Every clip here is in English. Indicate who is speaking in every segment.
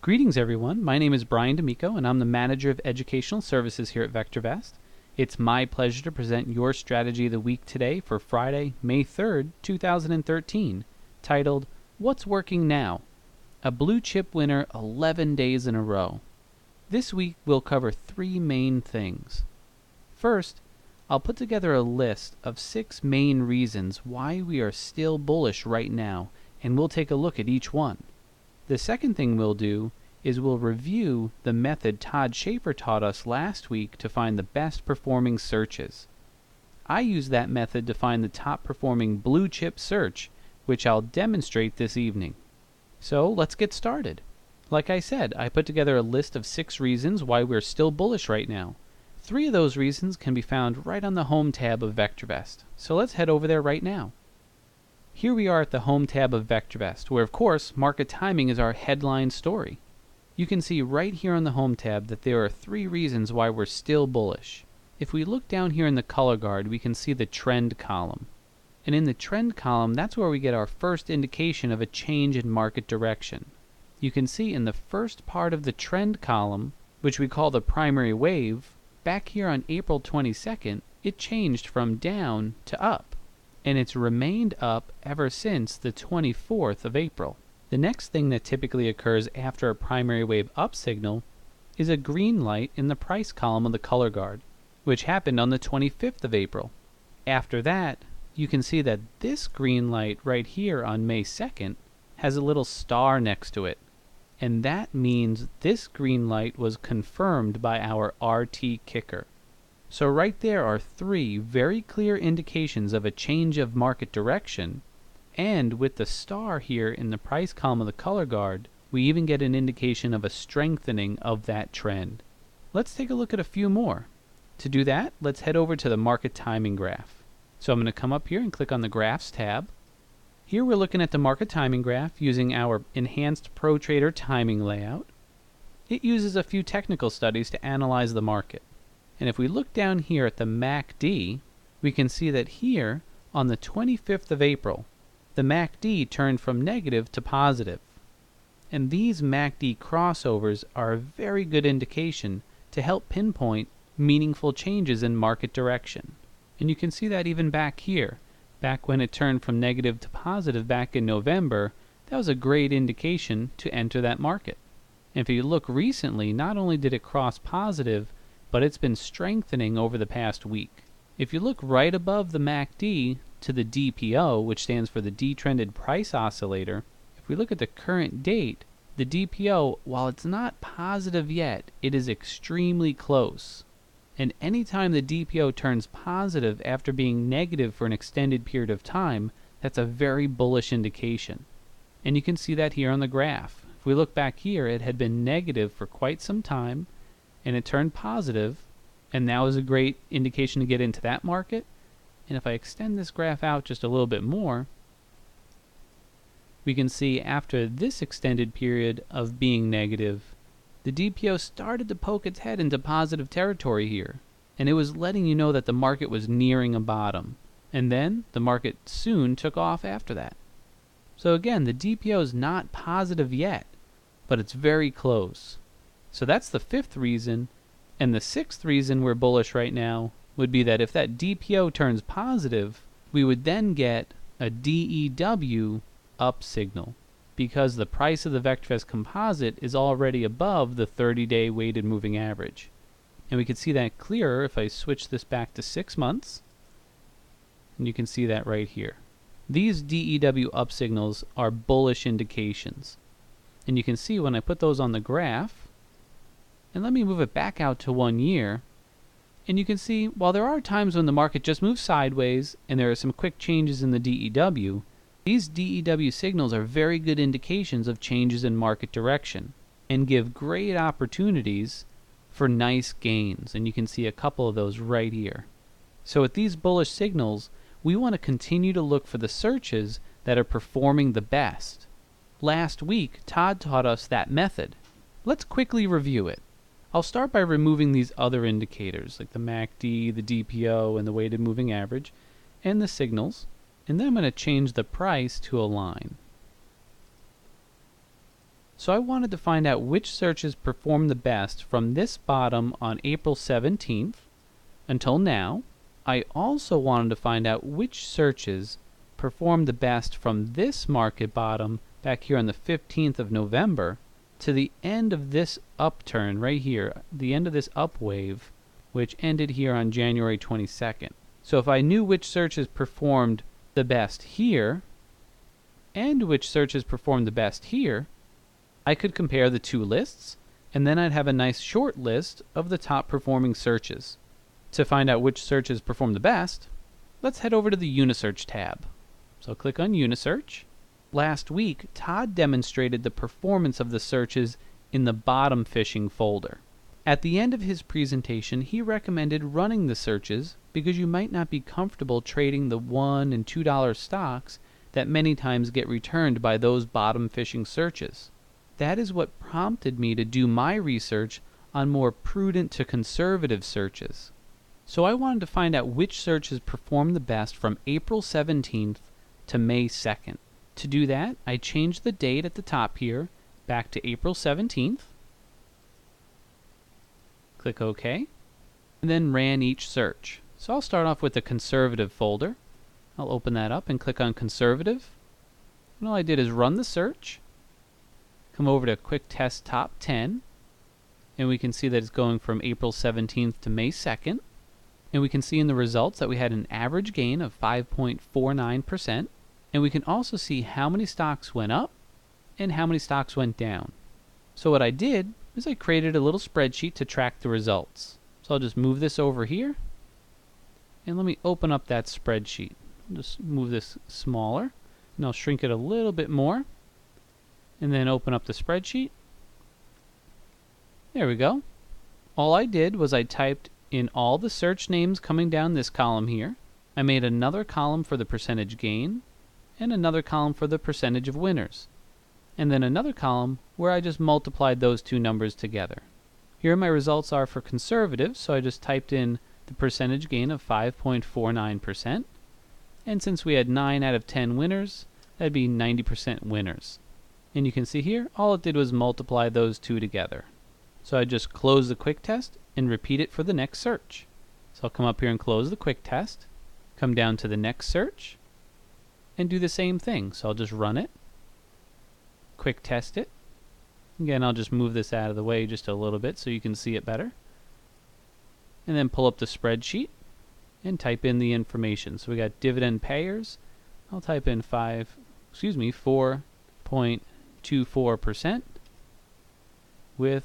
Speaker 1: Greetings everyone, my name is Brian D'Amico and I'm the Manager of Educational Services here at VectorVest. It's my pleasure to present your strategy of the week today for Friday, May 3rd, 2013, titled, What's Working Now? A Blue Chip Winner 11 Days in a Row. This week we'll cover three main things. First, I'll put together a list of 6 main reasons why we are still bullish right now, and we'll take a look at each one. The second thing we'll do is we'll review the method Todd Schaefer taught us last week to find the best performing searches. I use that method to find the top performing blue chip search, which I'll demonstrate this evening. So let's get started. Like I said, I put together a list of 6 reasons why we're still bullish right now. 3 of those reasons can be found right on the Home tab of VectorVest. So let's head over there right now. Here we are at the Home tab of VectorVest, where of course market timing is our headline story. You can see right here on the Home tab that there are 3 reasons why we're still bullish. If we look down here in the color guard, we can see the trend column. And in the trend column, that's where we get our first indication of a change in market direction. You can see in the first part of the trend column, which we call the primary wave, back here on April 22nd, it changed from down to up. And it's remained up ever since the 24th of April. The next thing that typically occurs after a primary wave up signal is a green light in the price column of the color guard, which happened on the 25th of April. After that, you can see that this green light right here on May 2nd has a little star next to it. And that means this green light was confirmed by our RT Kicker. So right there are 3 very clear indications of a change of market direction, and with the star here in the price column of the color guard, we even get an indication of a strengthening of that trend. Let's take a look at a few more. To do that, let's head over to the market timing graph. So I'm going to come up here and click on the Graphs tab. Here we're looking at the market timing graph using our enhanced ProTrader timing layout. It uses a few technical studies to analyze the market. And if we look down here at the MACD, we can see that here on the 25th of April, the MACD turned from negative to positive. And these MACD crossovers are a very good indication to help pinpoint meaningful changes in market direction. And you can see that even back here, back when it turned from negative to positive back in November, that was a great indication to enter that market. And if you look recently, not only did it cross positive, but it's been strengthening over the past week. If you look right above the MACD to the DPO, which stands for the Detrended Price Oscillator, if we look at the current date, the DPO, while it's not positive yet, it is extremely close. And anytime the DPO turns positive after being negative for an extended period of time, that's a very bullish indication. And you can see that here on the graph. If we look back here, it had been negative for quite some time, and it turned positive, and now is a great indication to get into that market. And if I extend this graph out just a little bit more, we can see after this extended period of being negative, the DPO started to poke its head into positive territory here, and it was letting you know that the market was nearing a bottom. And then the market soon took off after that. So again, the DPO is not positive yet, but it's very close. So that's the 5th reason, and the 6th reason we're bullish right now would be that if that DPO turns positive, we would then get a DEW up signal, because the price of the VectorVest composite is already above the 30-day weighted moving average. And we can see that clearer if I switch this back to 6 months, and you can see that right here. These DEW up signals are bullish indications, and you can see when I put those on the graph, and let me move it back out to 1 year. And you can see, while there are times when the market just moves sideways and there are some quick changes in the DEW, these DEW signals are very good indications of changes in market direction and give great opportunities for nice gains. And you can see a couple of those right here. So with these bullish signals, we want to continue to look for the searches that are performing the best. Last week, Todd taught us that method. Let's quickly review it. I'll start by removing these other indicators like the MACD, the DPO, and the weighted moving average, and the signals, and then I'm going to change the price to align. So I wanted to find out which searches performed the best from this bottom on April 17th until now. I also wanted to find out which searches performed the best from this market bottom back here on the 15th of November to the end of this upturn right here, the end of this up wave, which ended here on January 22nd. So if I knew which searches performed the best here and which searches performed the best here, I could compare the two lists, and then I'd have a nice short list of the top performing searches. To find out which searches perform the best, let's head over to the Unisearch tab. So click on Unisearch. Last week, Todd demonstrated the performance of the searches in the bottom fishing folder. At the end of his presentation, he recommended running the searches because you might not be comfortable trading the $1 and $2 stocks that many times get returned by those bottom fishing searches. That is what prompted me to do my research on more prudent to conservative searches. So I wanted to find out which searches performed the best from April 17th to May 2nd. To do that, I changed the date at the top here back to April 17th. Click OK, and then ran each search. So I'll start off with the conservative folder. I'll open that up and click on conservative. And all I did is run the search. Come over to Quick Test Top 10, and we can see that it's going from April 17th to May 2nd. And we can see in the results that we had an average gain of 5.49%. And we can also see how many stocks went up and how many stocks went down. So what I did is I created a little spreadsheet to track the results. So I'll just move this over here, and let me open up that spreadsheet. I'll just move this smaller, and I'll shrink it a little bit more, and then open up the spreadsheet. There we go. All I did was I typed in all the search names coming down this column here. I made another column for the percentage gain, and another column for the percentage of winners, and then another column where I just multiplied those two numbers together. Here my results are for conservative, so I just typed in the percentage gain of 5.49%, and since we had 9 out of 10 winners, that'd be 90% winners. And you can see here, all it did was multiply those two together. So I just close the quick test and repeat it for the next search. So I'll come up here and close the quick test, come down to the next search, and do the same thing. So I'll just run it, quick test it. Again, I'll just move this out of the way just a little bit so you can see it better. And then pull up the spreadsheet and type in the information. So we got dividend payers. I'll type in 4.24% with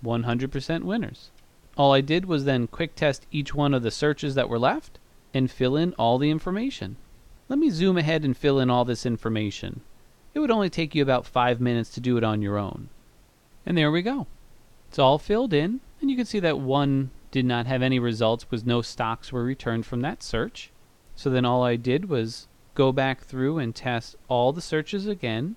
Speaker 1: 100% winners. All I did was then quick test each one of the searches that were left and fill in all the information. Let me zoom ahead and fill in all this information. It would only take you about 5 minutes to do it on your own. And there we go. It's all filled in, and you can see that one did not have any results because no stocks were returned from that search. So then all I did was go back through and test all the searches again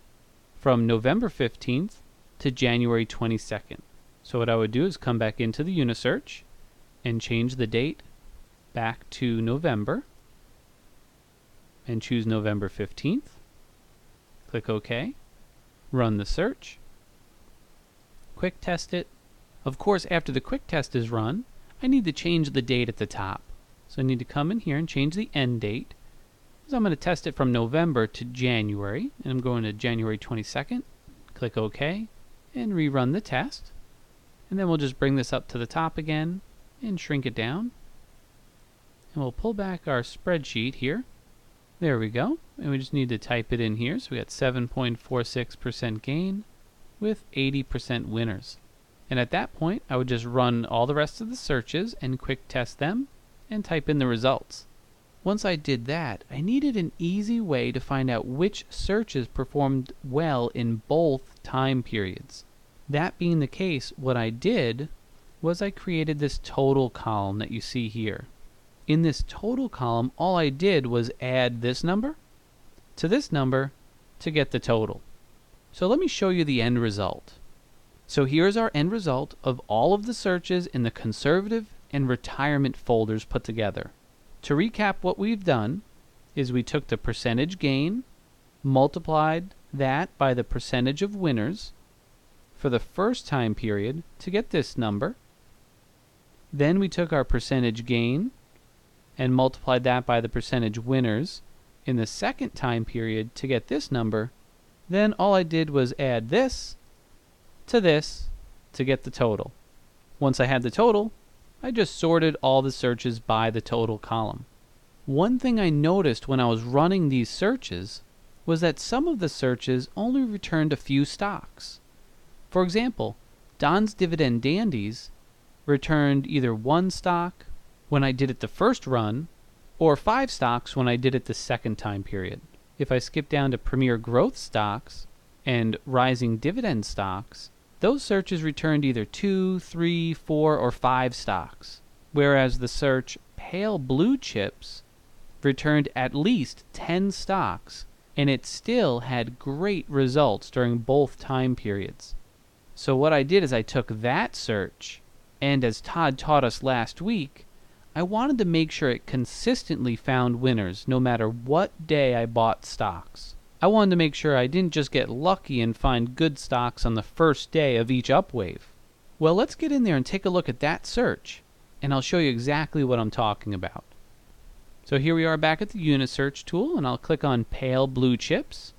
Speaker 1: from November 15th to January 22nd. So what I would do is come back into the Unisearch and change the date back to November and choose November 15th. Click OK. Run the search. Quick test it. Of course, after the quick test is run, I need to change the date at the top. So I need to come in here and change the end date. So I'm going to test it from November to January, and I'm going to January 22nd. Click OK and rerun the test. And then we'll just bring this up to the top again and shrink it down. And we'll pull back our spreadsheet here. There we go. And we just need to type it in here. So we got 7.46% gain with 80% winners. And at that point, I would just run all the rest of the searches and quick test them and type in the results. Once I did that, I needed an easy way to find out which searches performed well in both time periods. That being the case, what I did was I created this total column that you see here. In this total column, all I did was add this number to this number to get the total. So let me show you the end result. So here's our end result of all of the searches in the conservative and retirement folders put together. To recap, what we've done is we took the percentage gain, multiplied that by the percentage of winners, for the first time period to get this number. Then we took our percentage gain and multiplied that by the percentage winners in the second time period to get this number. Then all I did was add this to get the total. Once I had the total, I just sorted all the searches by the total column. One thing I noticed when I was running these searches was that some of the searches only returned a few stocks. For example, Don's Dividend Dandies returned either 1 stock when I did it the first run, or 5 stocks when I did it the second time period. If I skip down to Premier Growth stocks and Rising Dividend stocks, those searches returned either 2, 3, 4, or 5 stocks, whereas the search Pale Blue Chips returned at least 10 stocks, and it still had great results during both time periods. So what I did is I took that search, and as Todd taught us last week, I wanted to make sure it consistently found winners no matter what day I bought stocks. I wanted to make sure I didn't just get lucky and find good stocks on the first day of each upwave. Well, let's get in there and take a look at that search, and I'll show you exactly what I'm talking about. So here we are back at the Unisearch tool, and I'll click on Pale Blue Chips.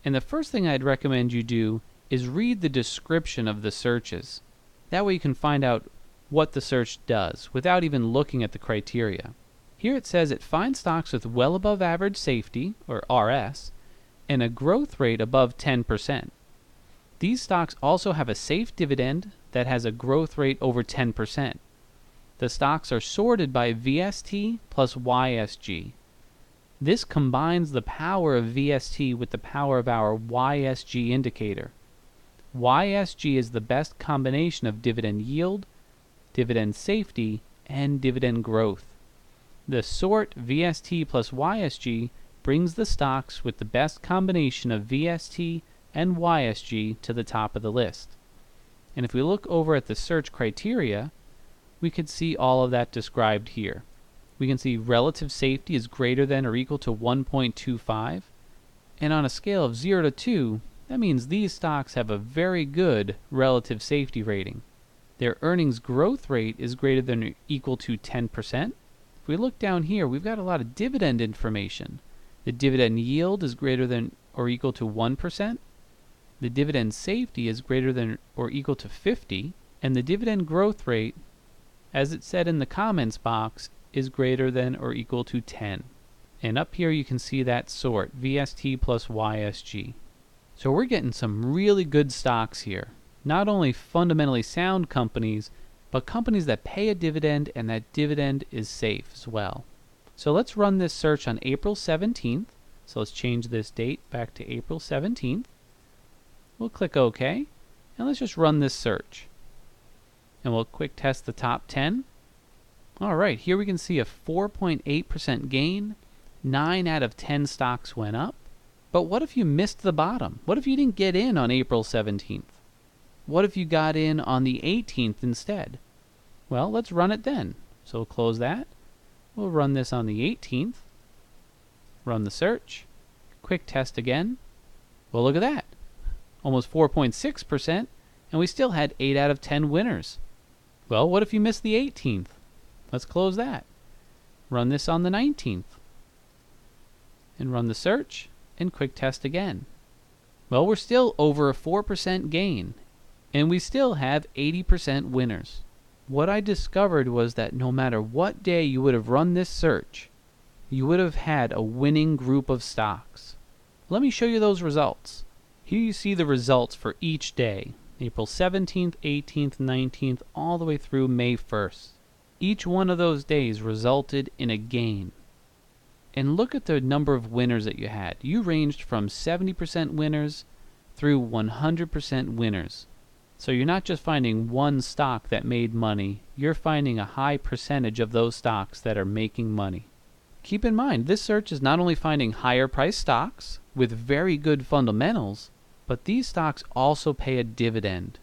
Speaker 1: And the first thing I'd recommend you do is read the description of the searches. That way you can find out what the search does without even looking at the criteria. Here it says it finds stocks with well above average safety, or RS, and a growth rate above 10%. These stocks also have a safe dividend that has a growth rate over 10%. The stocks are sorted by VST plus YSG. This combines the power of VST with the power of our YSG indicator. YSG is the best combination of dividend yield, dividend safety, and dividend growth. The sort VST plus YSG brings the stocks with the best combination of VST and YSG to the top of the list. And if we look over at the search criteria, we can see all of that described here. We can see relative safety is greater than or equal to 1.25, and on a scale of 0 to 2, that means these stocks have a very good relative safety rating. Their earnings growth rate is greater than or equal to 10%. If we look down here, we've got a lot of dividend information. The dividend yield is greater than or equal to 1%. The dividend safety is greater than or equal to 50, and the dividend growth rate, as it said in the comments box, is greater than or equal to 10. And up here you can see that sort, VST plus YSG. So we're getting some really good stocks here. Not only fundamentally sound companies, but companies that pay a dividend and that dividend is safe as well. So let's run this search on April 17th. So let's change this date back to April 17th. We'll click OK, and let's just run this search. And we'll quick test the top 10. Alright, here we can see a 4.8% gain. 9 out of 10 stocks went up. But what if you missed the bottom? What if you didn't get in on April 17th? What if you got in on the 18th instead? Well, let's run it then. So we'll close that. We'll run this on the 18th. Run the search. Quick test again. Well, look at that. Almost 4.6%, and we still had 8 out of 10 winners. Well, what if you missed the 18th? Let's close that. Run this on the 19th. And run the search, and quick test again. Well, we're still over a 4% gain, and we still have 80% winners. What I discovered was that no matter what day you would have run this search, you would have had a winning group of stocks. Let me show you those results. Here you see the results for each day, April 17th, 18th, 19th, all the way through May 1st. Each one of those days resulted in a gain. And look at the number of winners that you had. You ranged from 70% winners through 100% winners. So you're not just finding one stock that made money, you're finding a high percentage of those stocks that are making money. Keep in mind, this search is not only finding higher priced stocks with very good fundamentals, but these stocks also pay a dividend.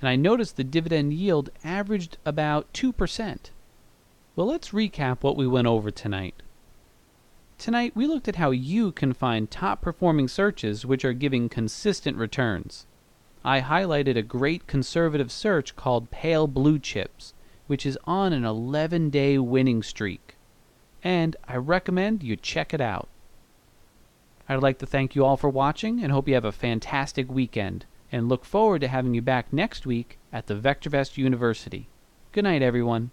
Speaker 1: And I noticed the dividend yield averaged about 2%. Well, let's recap what we went over tonight. Tonight, we looked at how you can find top performing searches which are giving consistent returns. I highlighted a great conservative search called Pale Blue Chips, which is on an 11-day winning streak. And I recommend you check it out. I'd like to thank you all for watching and hope you have a fantastic weekend, and look forward to having you back next week at the VectorVest University. Good night, everyone.